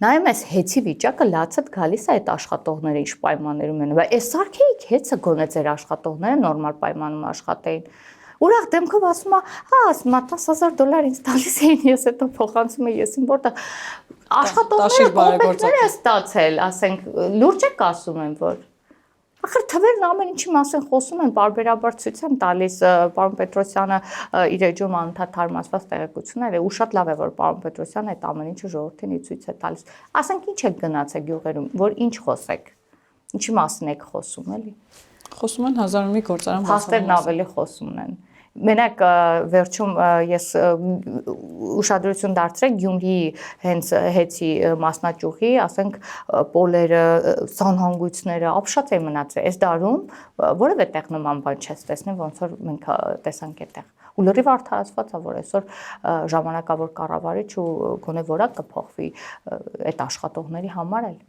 նայում ես հեծի վիճակը լացդ գալիս է այդ աշխատողները ինչ պայմաններում են։ Բայց այս սարքեիք հեծը գոնե ձեր աշխատողները նորմալ պայմանում աշխատեին։ Ուրախ դեմքով ասում է, հա, ասում է $10,000 ինձ տալիս էին, ես հետո փոխանցում եմ եսին որտեղ աշխատողները կոպեկներ է ստացել, ասենք, լուրջ եք ասում են, որ ախր թվերն ամեն ինչի մասին խոսում են, բարբերաբար ցույց են տալիս պարոն Պետրոսյանը իր էջում անընդհատ թարմացված տեղեկություններ է, ու շատ լավ է, որ պարոն Պետրոսյանը այդ ամեն ինչը ժողովրդին ցույց է տալիս։ Ասենք ինչ եք գնացել գյուղերում, որ ինչ խոսեք, ինչի մասին եք խոսում, էլի։ Խոսում են 1001 գործարան փաստերն ավելի խոսում են։ Մենակ վերջում ես ուշադրություն դարձրեք Գյումրիի հենց հեծի մասնաճյուղի, ասենք պոլերը, սանհանգույցները, ապշած է մնացել։ Այս դարում որևէ տեղ նման բան չես տեսնի, ոնց որ մենք տեսանք այդտեղ։ Ու լրիվ արդարացված է, որ այսօր ժամանակավոր կառավարիչ ու գոնե որակ կփոխվի այդ աշխատողների համար էլ։